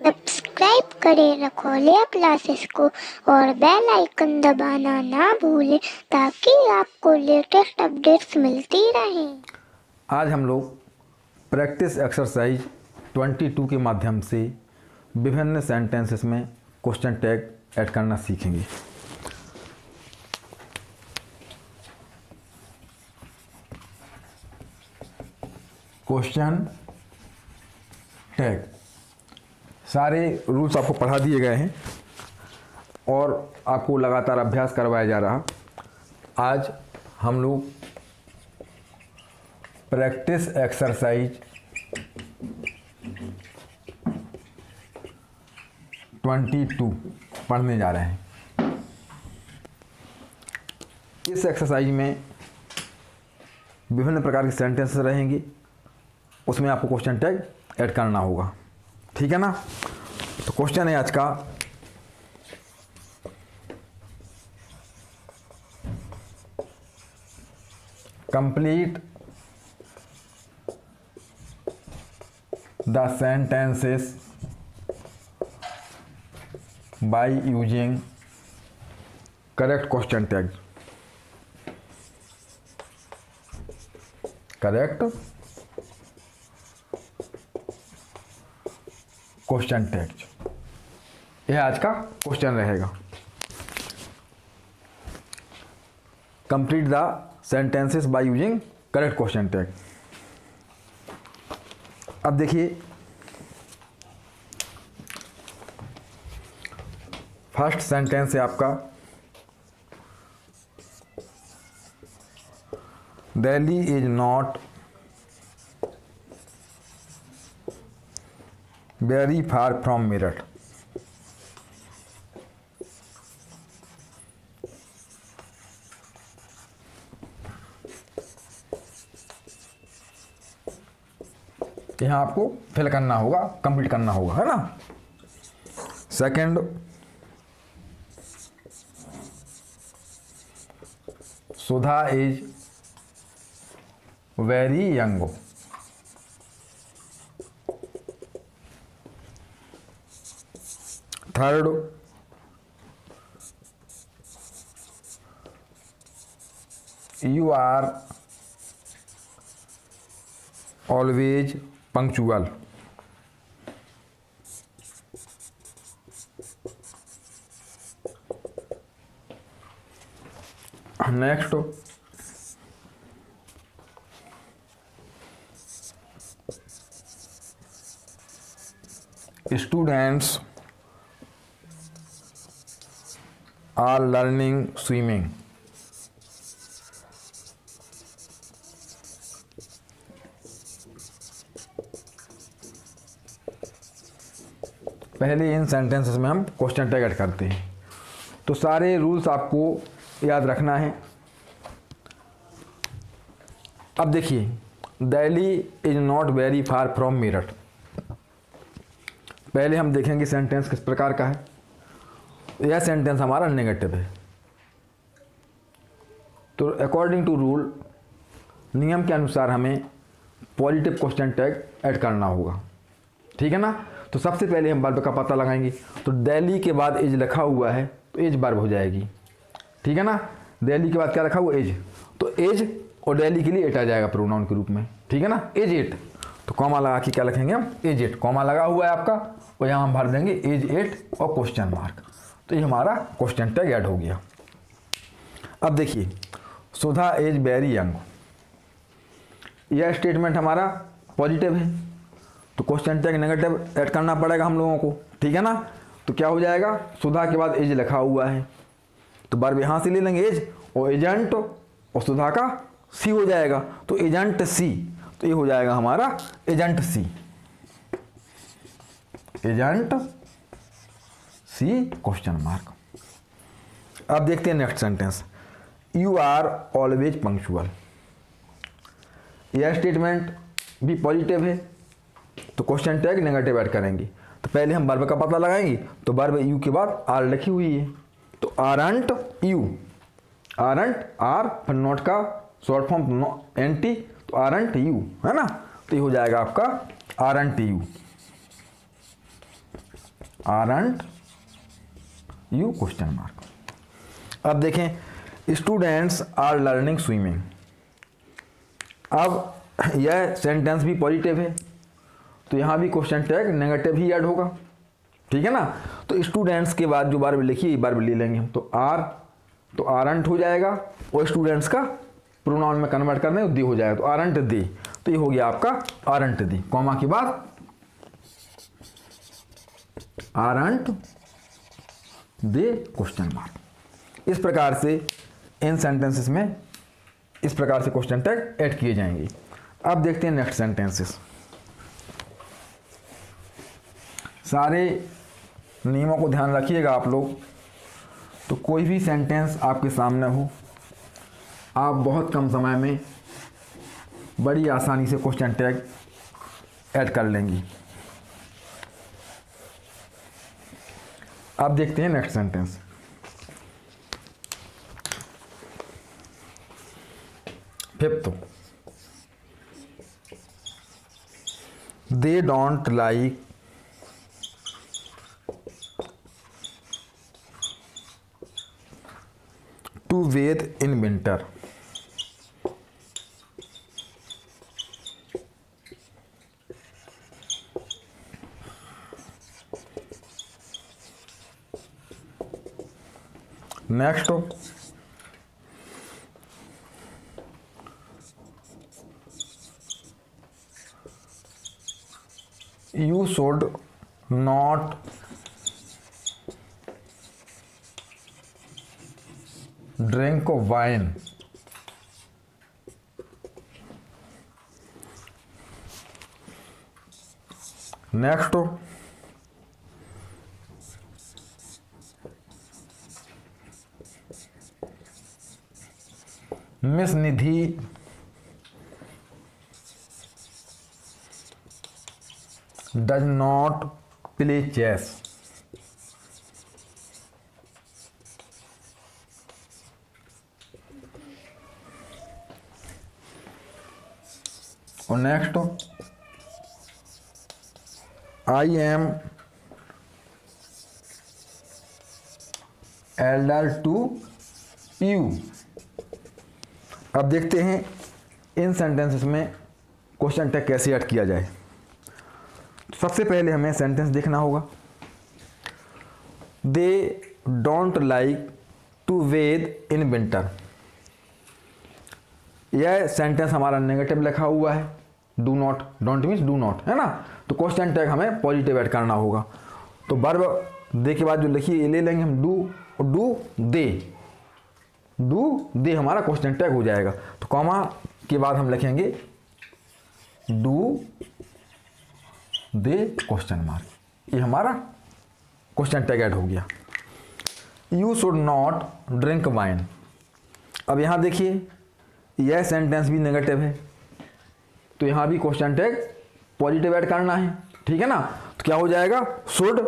Subscribe करें रखोलिया classes को और बेल आइकन दबाना ना भूलें ताकि आपको लेटेस्ट अपडेट्स मिलती रहें। आज हम लोग प्रैक्टिस एक्सरसाइज 22 के माध्यम से विभिन्न सेंटेंसेस में क्वेश्चन टैग ऐड करना सीखेंगे। क्वेश्चन टैग सारे रूल्स आपको पढ़ा दिए गए हैं और आपको लगातार अभ्यास करवाया जा रहा। आज हम लोग प्रैक्टिस एक्सरसाइज 22 पढ़ने जा रहे हैं। इस एक्सरसाइज में विभिन्न प्रकार के सेंटेंसेस रहेंगे, उसमें आपको क्वेश्चन टैग ऐड करना होगा, ठीक है ना। तो क्वेश्चन है आज का, complete the sentences by using correct question tag. Correct question tag, यह आज का क्वेश्चन रहेगा। Complete the sentences by using correct question tag. अब देखिए, फर्स्ट सेंटेंस है आपका, Delhi is not very far from Meerut. यहाँ आपको फिल करना होगा, कंप्लीट करना होगा, है ना। Second, Sudha is very young. Third, you are always punctual. Next, students are learning swimming. पहले इन सेंटेंसेस में हम क्वेश्चन टैग ऐड करते हैं, तो सारे रूल्स आपको याद रखना है। अब देखिए, Delhi is not very far from Meerut. पहले हम देखेंगे सेंटेंस किस प्रकार का है। यह सेंटेंस हमारा नेगेटिव है, तो अकॉर्डिंग टू रूल, नियम के अनुसार हमें पॉजिटिव क्वेश्चन टैग ऐड करना होगा, ठीक है ना। तो सबसे पहले हम वर्ब का पता लगाएंगे। तो दिल्ली के बाद एज लिखा हुआ है तो एज वर्ब हो जाएगी, ठीक है ना। दिल्ली के बाद क्या रखा हुआ, एज, तो एज और दिल्ली के लिए एट आ जाएगा प्रोनाउन के रूप में, ठीक है ना। एज एट, तो कॉमा लगा के क्या लिखेंगे हम, एज एट। कॉमा लगा हुआ है आपका, और यहाँ हम भर देंगे एज एट और क्वेश्चन मार्क। तो ये हमारा क्वेश्चन टैग ऐड हो गया। अब देखिए, सुधा एज वेरी यंग, यह स्टेटमेंट हमारा पॉजिटिव है, तो क्वेश्चन टैग नेगेटिव ऐड करना पड़ेगा हम लोगों को, ठीक है ना। तो क्या हो जाएगा, सुधा के बाद एज लिखा हुआ है तो वर्ब यहाँ से ले लेंगे एज, और एजेंट और सुधा का सी हो जाएगा, तो एजेंट सी। तो ये हो जाएगा हमारा isn't she. Isn't she question mark. अब देखते हैं next sentence, you are always punctual. यह स्टेटमेंट भी पॉजिटिव है, तो क्वेश्चन टैग नेगेटिव ऐड करेंगे। तो पहले हम वर्ब का पता लगाएंगे, तो वर्ब यू के बाद आर लिखी हुई है, तो आरंट यू, आरंट आर, फिर नॉट का शॉर्ट फॉर्म एनटी, तो आरंट यू, है ना। तो ये हो जाएगा आपका aren't you. Aren't you question mark. अब देखें स्टूडेंट्स आर लर्निंग स्विमिंग। अब यह सेंटेंस भी पॉजिटिव है तो यहाँ भी क्वेश्चन टैग नेगेटिव ही ऐड होगा, ठीक है ना। तो स्टूडेंट्स के बाद जो वर्ब लिखिए वर्ब ले लेंगे हम, तो आरंट हो जाएगा और स्टूडेंट्स का प्रोनाउन में कन्वर्ट करना है दे हो जाएगा, तो आरंट दे, तो ये हो गया आपका आरंट दे, कॉमा के बाद आरंट दे क्वेश्चन मार्क। इस प्रकार से इन सेंटेंसेस में इस प्रकार से क्वेश्चन टैग ऐड किए जाएंगे। अब देखते हैं नेक्स्ट सेंटेंसेस। सारे नियमों को ध्यान रखिएगा आप लोग। तो कोई भी सेंटेंस आपके सामने हो, आप बहुत कम समय में बड़ी आसानी से क्वेश्चन टैग ऐड कर लेंगी। अब देखते हैं next sentence. Fifth, they don't like to wade in winter. Next, you should not drink wine next, Miss Nidhi does not play chess। और next, I am elder to you. अब देखते हैं इन सेंटेंसेस में क्वेश्चन टैग कैसे add किया जाए। सबसे पहले हमें सेंटेंस देखना होगा। They don't like to wade in winter. यह सेंटेंस हमारा नेगेटिव लिखा हुआ है, do not, don't means do not, है ना। तो क्वेश्चन टैग हमें पॉजिटिव ऐड करना होगा। तो वर्ब दे के बाद जो लिखिए ले लेंगे हम डू, और डू दे हमारा क्वेश्चन टैग हो जाएगा। तो कॉमा के बाद हम लिखेंगे डू दे क्वेश्चन मार्क, ये हमारा क्वेश्चन टैग ऐड हो गया। You should not drink wine. अब यहाँ देखिए यह सेंटेंस भी नेगेटिव है तो यहाँ भी क्वेश्चन टैग पॉजिटिव ऐड करना है, ठीक है ना। तो क्या हो जाएगा, शुड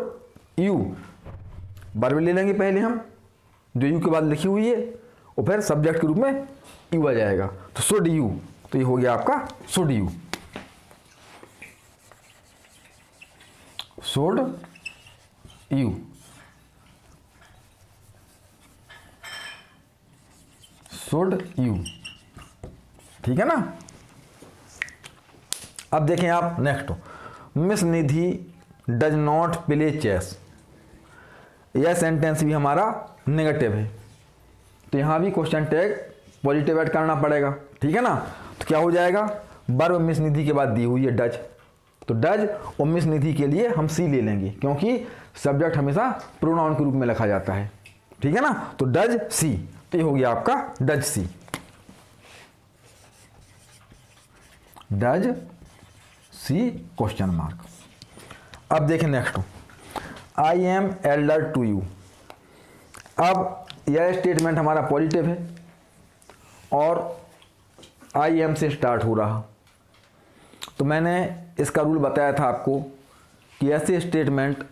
यू, वर्ब ले लेंगे पहले हम जो यू के बाद लिखी हुई है और फिर सब्जेक्ट के रूप में यू आ जाएगा। तो शुड यू, तो ये हो गया आपका should you, should you. Should you, ठीक है ना। अब देखें आप next, miss Nidhi does not play chess. यह सेंटेंस भी हमारा नेगेटिव है तो यहाँ भी क्वेश्चन टैग पॉजिटिव ऐड करना पड़ेगा, ठीक है ना। तो क्या हो जाएगा, वर्ब मिस निधि के बाद दी हुई है डज, तो डज और मिस निधि के लिए हम सी ले लेंगे क्योंकि सब्जेक्ट हमेशा प्रोनाउन के रूप में लिखा जाता है, ठीक है ना। तो डज सी, तो ये हो गया आपका does she, does she question mark. अब देखें next, I am elder to you. अब यह स्टेटमेंट हमारा पॉजिटिव है और आई एम से स्टार्ट हो रहा। तो मैंने इसका रूल बताया था आपको कि ऐसे स्टेटमेंट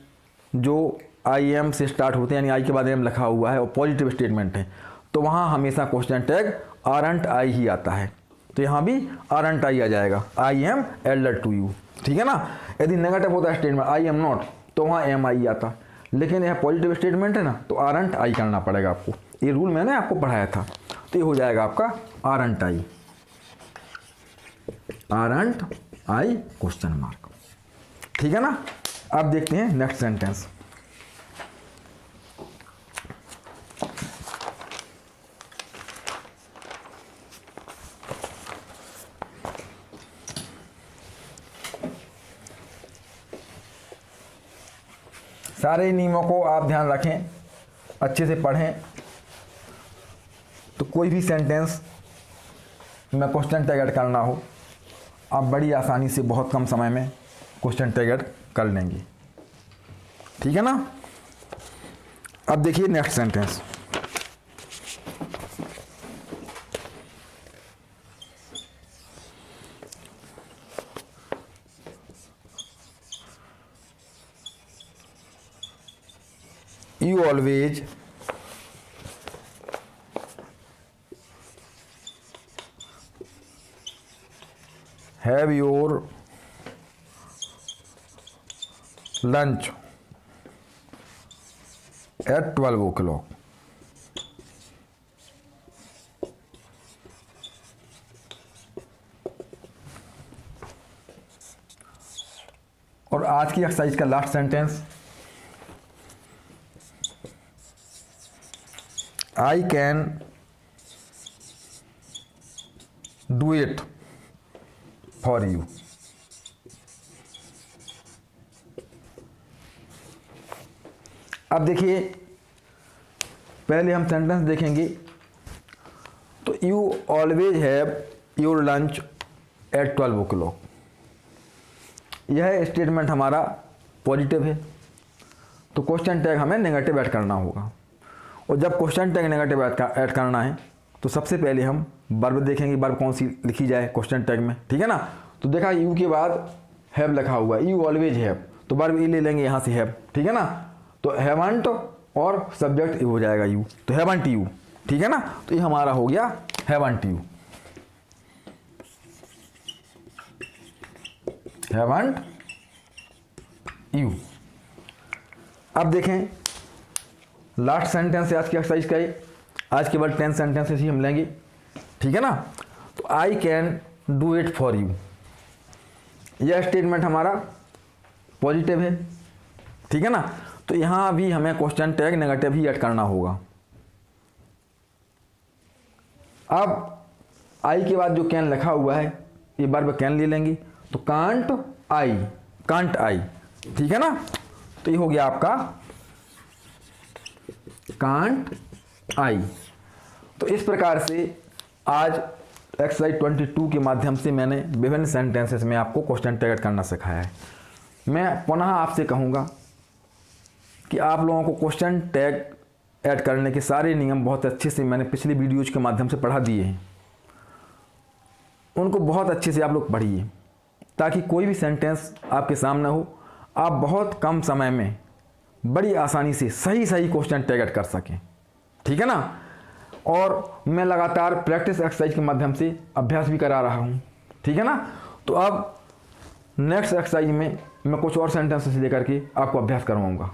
जो आई एम से स्टार्ट होते हैं यानी आई के बाद एम लिखा हुआ है और पॉजिटिव स्टेटमेंट है तो वहाँ हमेशा क्वेश्चन टैग आरंट आई ही आता है। तो यहाँ भी आरंट आई आ जाएगा, I am elder to you, ठीक है ना। यदि नेगेटिव होता है स्टेटमेंट आई एम नॉट तो वहाँ एम आई आता, लेकिन यह पॉजिटिव स्टेटमेंट है ना, तो आरंट आई करना पड़ेगा आपको। ये रूल मैंने आपको पढ़ाया था, तो ये हो जाएगा आपका आरंट आई, आरंट आई क्वेश्चन मार्क। ठीक है ना। अब देखते हैं नेक्स्ट सेंटेंस। सारे नियमों को आप ध्यान रखें, अच्छे से पढ़ें, तो कोई भी सेंटेंस में क्वेश्चन टैग ऐड करना हो, आप बड़ी आसानी से बहुत कम समय में क्वेश्चन टैग ऐड कर लेंगे। ठीक है ना। अब देखिए next sentence. You always have your lunch at 12 o'clock. और आज की एक्सरसाइज का last sentence, I can do it for you. अब देखिए, पहले हम सेंटेंस देखेंगे। तो you always have your lunch at 12 o'clock, यह स्टेटमेंट हमारा पॉजिटिव है, तो क्वेश्चन टैग हमें नेगेटिव ऐड करना होगा। और जब क्वेश्चन टैग नेगेटिव ऐड करना है, तो सबसे पहले हम वर्ब देखेंगे, वर्ब कौन सी लिखी जाए क्वेश्चन टैग में। ठीक है ना। तो देखा यू के बाद हैव लिखा हुआ है, यू ऑलवेज हैव, तो वर्ब ई ले लेंगे यहाँ से हैव। ठीक है ना। तो हैवंट और सब्जेक्ट हो जाएगा यू, तो हैवंट यू। ठीक है ना। तो ये हमारा हो गया हैवंट यू, हैवंट यू। अब देखें लास्ट सेंटेंस है आज की एक्सरसाइज का ये। आज के बाद 10 सेंटेंसेस ही हम लेंगे। ठीक है ना। तो I can do it for you, यह स्टेटमेंट हमारा पॉजिटिव है। ठीक है ना। तो यहाँ भी हमें क्वेश्चन टैग नेगेटिव ही ऐड करना होगा। अब आई के बाद जो कैन लिखा हुआ है, ये वर्ब कैन ले लेंगे, तो कांट आई, कांट आई। ठीक है ना। तो ये हो गया आपका कांट आई। तो इस प्रकार से आज एक्सरसाइज 22 के माध्यम से मैंने विभिन्न सेंटेंसेस में आपको क्वेश्चन टैग करना सिखाया है। मैं पुनः आपसे कहूँगा कि आप लोगों को क्वेश्चन टैग ऐड करने के सारे नियम बहुत अच्छे से मैंने पिछले वीडियोज के माध्यम से पढ़ा दिए हैं, उनको बहुत अच्छे से आप लोग पढ़िए, ताकि कोई भी सेंटेंस आपके सामने हो, आप बहुत कम समय में बड़ी आसानी से सही क्वेश्चन टैग ऐड कर सकें। ठीक है ना। और मैं लगातार प्रैक्टिस एक्सरसाइज के माध्यम से अभ्यास भी करा रहा हूँ। ठीक है ना। तो अब नेक्स्ट एक्सरसाइज में मैं कुछ और सेंटेंसेस लेकर के आपको अभ्यास करवाऊँगा।